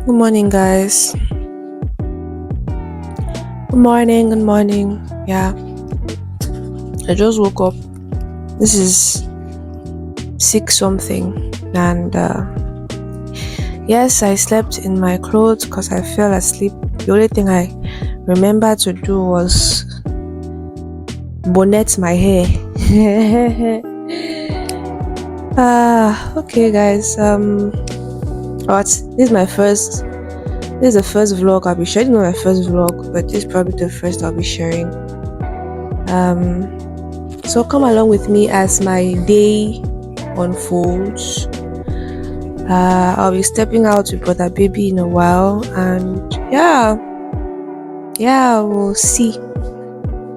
Good morning, guys. Good morning, good morning. Yeah, I just woke up. This is 6 something, and yes, I slept in my clothes because I fell asleep. The only thing I remembered to do was bonnet my hair. Okay, guys. What? This is the first vlog I'll be sharing. Not my first vlog, but this is probably the first I'll be sharing. Um, so come along with me as my day unfolds. I'll be stepping out with brother baby in a while, and yeah, we'll see.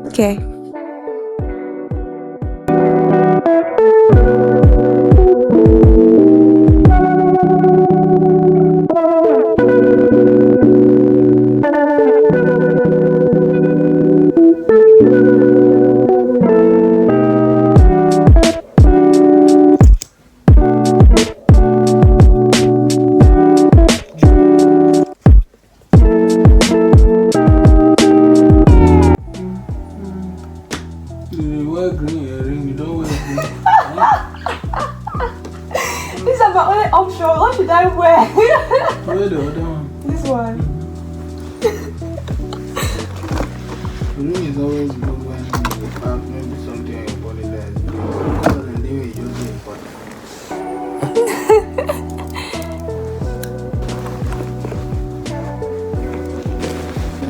Okay. You wear green earring, you don't wear green. This is my only option. What should I wear? Wear the other one. This one. The ring is always good when you have maybe something on your body that is good. Because the day you just get important.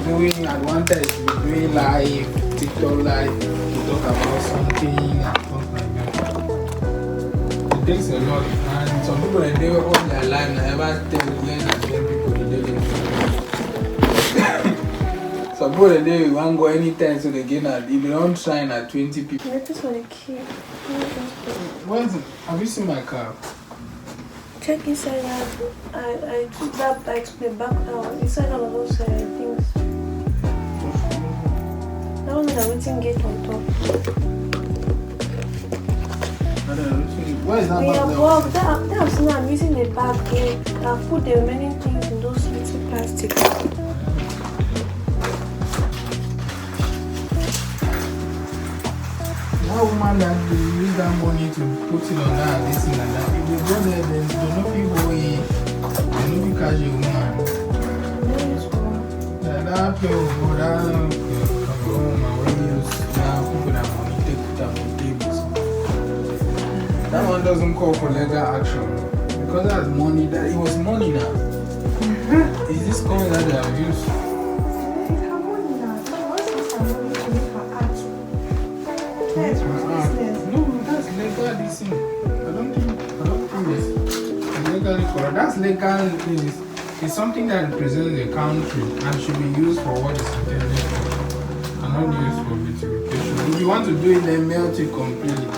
Doing advantage, doing live, TikTok live, to talk about something and stuff like that. It takes a lot, and some people they do all their life never tell learn and tell people they do it. Some people they won't go anytime so they get at if they don't sign at 20 people. This one a key. What is it? Have you seen my car? Check inside. I took that. I took the back down. Inside all of those things. That one that waiting gate on top. Where is that We back have there? worked. That now I'm using the bag here. I've put the remaining things in those little plastic. That woman that they use that money to put it on that, this and that. If they go there, then they don't know people go in. They know you catch a woman. That people go down, Cameroon, and when you use now people that money, take it up on tables. That one doesn't call for legal action because that's money. That it was money now. Is this coin that they have used? Yes, no, that's legal. This thing. I don't think it's legally correct. That's legal. It's something that represents the country and should be used for what it's intended for, and not used for beautification. If you want to do it, then melt it completely.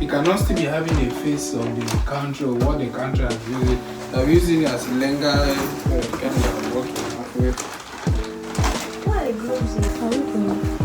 You cannot still be having a face of the country or what the country has used it. They're using it as legal kind of what we have with. Why are the gloves in? Are we going?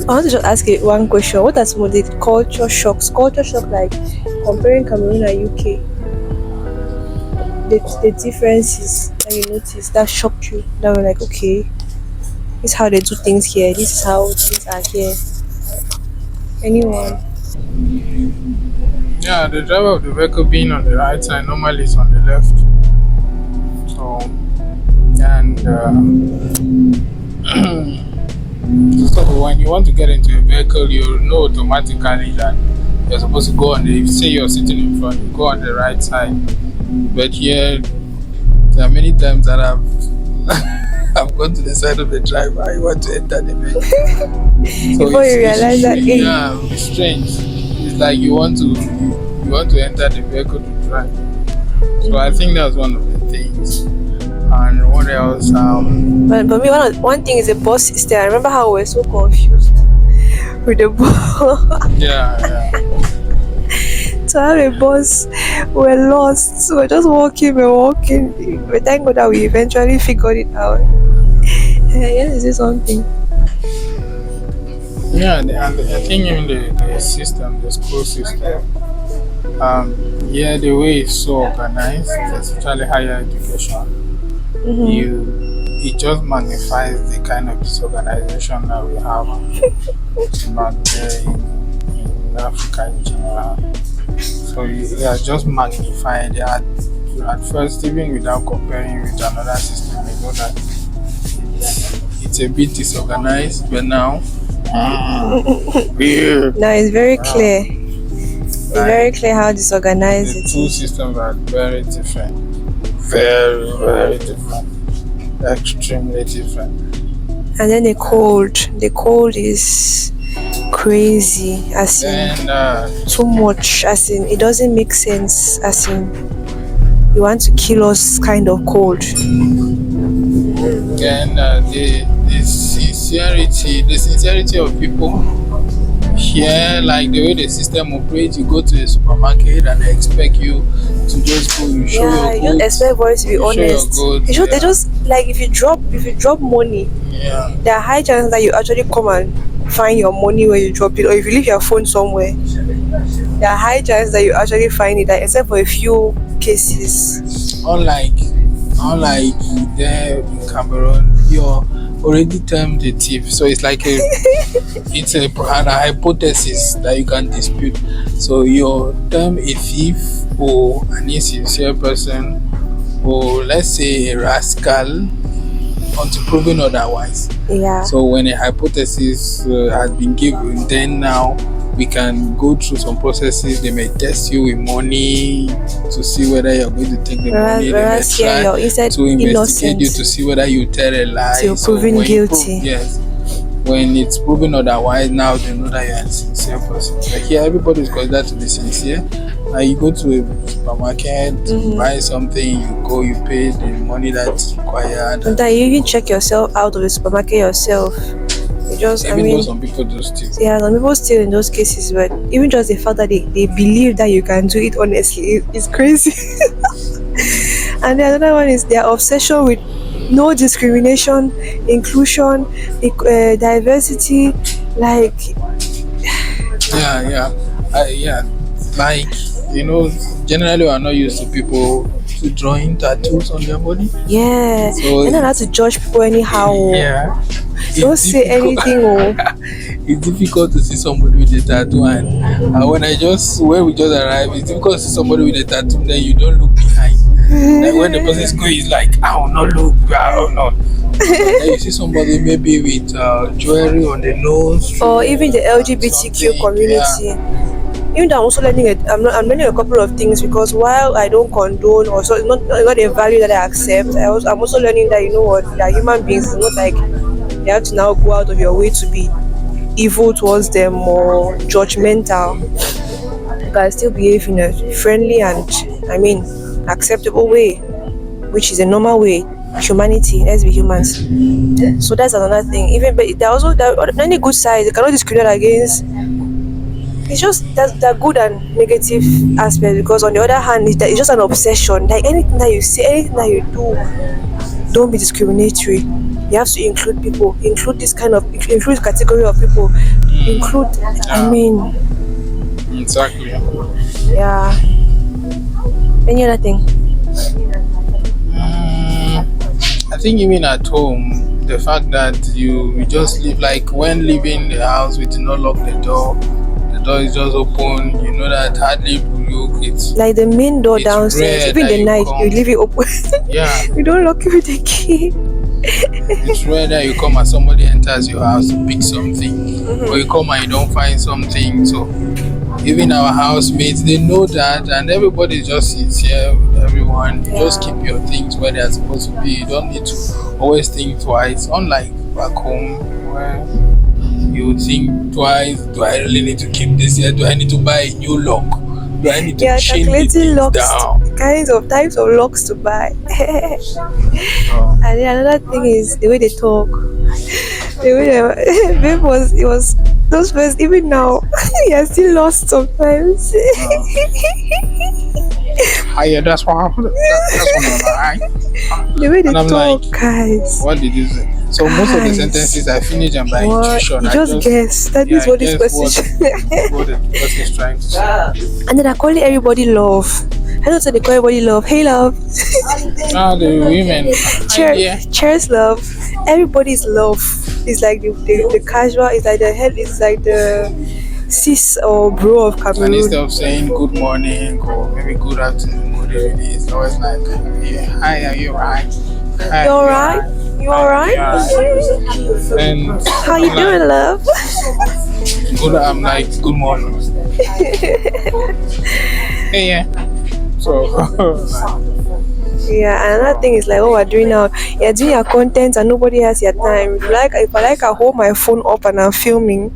I want to just ask you one question. What are some of the culture shocks? Culture shock, like comparing Cameroon and UK. The differences that you noticed that shocked you. That were like, okay, this is how they do things here. This is how things are here. Anyone? Yeah, the driver of the vehicle being on the right side normally is on the left. So, and so when you want to get into a vehicle, you know automatically that you're supposed to go on the. If say you're sitting in front, you go on the right side. But here, there are many times that I've I've gone to the side of the driver. I want to enter the vehicle. So Before you realize that, yeah, it's strange. It's it's like you want to enter the vehicle to drive. So I think that's one of the things. And what else? But me, one thing is the bus system. I remember how we were so confused with the bus. Yeah, To have a bus, we're lost. We're just walking. But thank God that we eventually figured it out. Yeah, this is something. and I think even the system, the school system, yeah, the way it's so organized, especially higher education, it just magnifies the kind of disorganization that we have back there in Africa in general. So you are just magnified at first, even without comparing with another system, you know that it's a bit disorganized, but now, yeah, Now it's very clear. It's very like clear how disorganized the it two is. systems are very different, very, very different, extremely different. And then the cold is crazy, as in Then, too much, as in it doesn't make sense, as in you want to kill us kind of cold. the sincerity of people here, like the way the system operates, you go to a supermarket and they expect you to just go, you show Yeah, your you just goods, expect boys to be you show your honest. goods, They just like if you drop money, yeah, there are high chances that you actually come and find your money where you drop it, or if you leave your phone somewhere, there are high chances that you actually find it. Like, except for a few cases. unlike unlike there in Cameroon, you're already termed a thief, so it's like an hypothesis that you can dispute. So you're termed a thief or an insincere person, or let's say a rascal, until proven otherwise. Yeah. So when a hypothesis has been given, then now we can go through some processes. They may test you with money to see whether you're going to take the money. They may Whereas here you're try instead to investigate innocent you to see whether you tell a lie. till So proven when guilty. yes, when it's proven otherwise, now they know that you're a sincere person. Like here, everybody is considered to be sincere. You go to a supermarket, buy something, you pay the money that's required. Sometimes you even check yourself out of the supermarket yourself. You just, Even though some people do steal. yeah, some people steal in those cases, but even just the fact that they believe that you can do it honestly is crazy. And the other one is their obsession with no discrimination, inclusion, diversity. Like, Yeah. Like, generally we are not used to people to drawing tattoos on their body. yeah, So you're not allowed to judge people anyhow. yeah, Don't it's say difficult. anything. It's difficult to see somebody with a tattoo, and when we just arrive, it's difficult to see somebody with a tattoo. Then you don't look behind. Like when the person is going, it's like I will not look. I will not. Then you see somebody maybe with jewelry on the nose, Or even the LGBTQ something, community. Even though I'm also learning it, I'm learning a couple of things, because while I don't condone, or so it's not a value that I accept, I'm also learning that, you know what, that human beings is not like you have to now go out of your way to be evil towards them or judgmental. You can still behave in a friendly and, I mean, acceptable way, which is a normal way. Humanity, let's be humans. So that's another thing. Even but there are many good sides. You cannot discriminate against. It's just that good and negative aspect, because on the other hand, it's just an obsession. Like anything that you say, anything that you do, don't be discriminatory. You have to include people, include include category of people, include. I mean, exactly. yeah. Any other thing? I think even at home, the fact that you just live, like when leaving the house, we do not lock the door. The door is just open. You know that hardly you it's Like the main door it's downstairs. rare Even that the you night, come. you leave it open. Yeah, You don't lock it with the key. it's rare that you come and somebody enters your house to pick something, or you come and you don't find something. So even our housemates, they know that, and everybody just sits here with everyone. You just keep your things where they're supposed to be. You don't need to always think twice. Unlike back home, where you would think twice. Do I really need to keep this here? Do I need to buy a new lock? Do I need to Yeah, chain the calculating things locks, down? kinds of types of locks to buy. Oh, And then another thing is the way they talk. The way they, babe was it was those first even now you're still lost sometimes. oh. Yeah, that's what happened. That's one of my The way they And I'm like, talk, guys. what did you say? So most of the Guys. sentences I finish them by What? intuition. You I just guess. That is I what this guess person. what the person is trying to say. And then I call everybody love. I don't say they call everybody love. Hey love. The women. Cheers, cheers, love. Everybody's love. It's like the casual. It's like the head. It's like the sis or bro of And instead Cameroon. of saying good morning or maybe good afternoon, good evening, it's always like, yeah, hi, are you alright? You alright? You alright? And How you doing, love? good. I'm like, good morning. Hey, yeah. So, Yeah, and another thing is like what we're doing now. You're doing your content and nobody has your time. If I hold my phone up and I'm filming,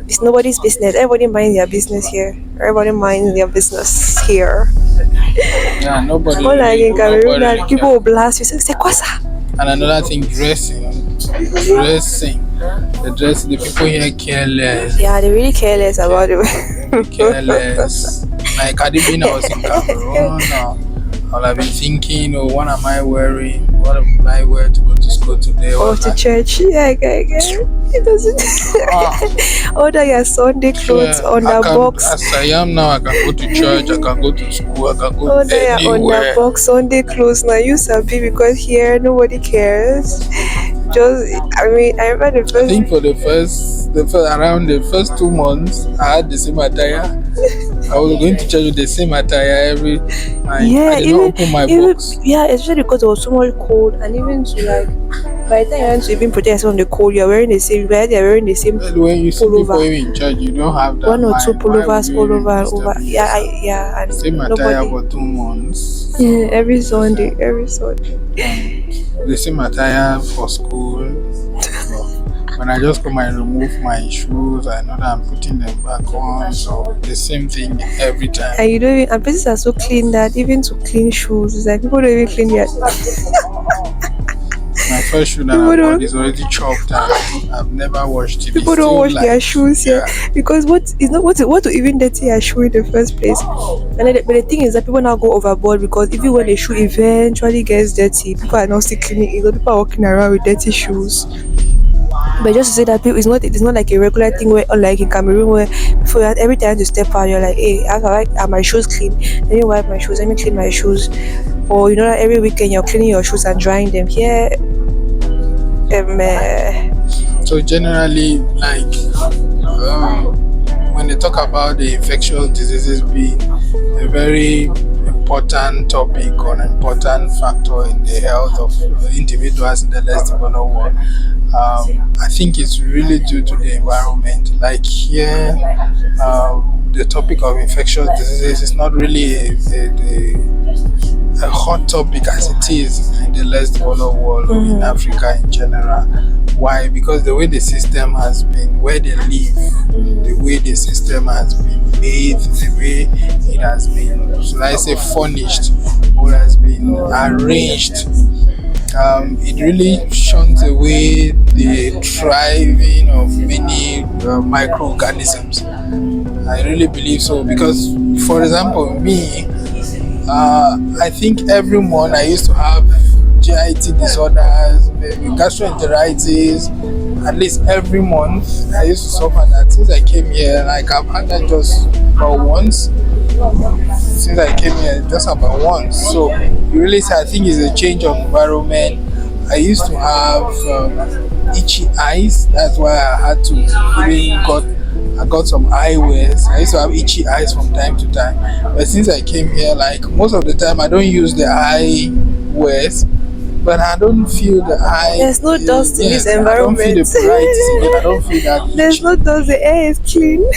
it's nobody's business. Everybody minds their business here. Everybody minds their business here. yeah, nobody. Not like in Cameroon nobody that really people cares. will blast you. Say, Kwasa. And another thing, dressing. The people here careless. Yeah, they're really careless about it. Careless. Like, had it been I was in Cameroon, I'll have been thinking, oh, what am I wearing? What am I wearing to go to school today? Or to church. Yeah, it doesn't. Order your Sunday clothes on the box. As I am now, I can go to church, I can go to school, I can go Order your on the anywhere. box Sunday clothes. Now you sabi because here nobody cares. I remember I think for the first around the first 2 months, I had the same attire. I was going to church with the same attire every time. I did not open my box. Yeah, especially because it was so much cold, and even to like by the time you want to even protect yourself from the cold, you're wearing the same. They're wearing the same. When you see people pullover. in church, you don't have that. One or two mind. pullovers all over and over. This? Yeah, and Same attire for 2 months. Yeah, every Sunday. The same attire for school. When I just come and remove my shoes, I know that I'm putting them back on. So the same thing every time. And you don't even, and places are so clean that even to clean shoes, it's like people don't even clean their. My first shoe that I bought is already chopped and I've never washed it. People don't wash their shoes here because what to even dirty your shoe in the first place. And then but the thing is that people now go overboard because even when the shoe eventually gets dirty, people are not still cleaning it. People are walking around with dirty shoes. But just to say that people, it's not like a regular thing where, unlike in Cameroon, where before every time you step out, you're like, hey, are my shoes clean? Let me wipe my shoes. Let me clean my shoes. Or that every weekend you're cleaning your shoes and drying them. Here, So generally, like when they talk about the infectious diseases being a very important topic or an important factor in the health of individuals in the less developed world, I think it's really due to the environment. Like here, the topic of infectious diseases is not really a hot topic as it is in the less developed world or in Africa in general. Why? Because the way the system has been, where they live, the way the system has been made, the way it has been, should I say, furnished or has been arranged, it really shuns away the thriving of many microorganisms. I really believe so because, for example, me, I think every month I used to have GIT disorders, gastroenteritis. At least every month I used to suffer that. Since I came here, like I've had that just about once. Since I came here, just about once. So you really say I think it's a change of environment. I used to have itchy eyes. That's why I had to I got some eyewears. I used to have itchy eyes from time to time. But since I came here, like most of the time I don't use the eyewears. But I don't feel the eye. There's no dust in this environment. I don't feel the brightness. I don't feel that. There's no dust. The air is clean.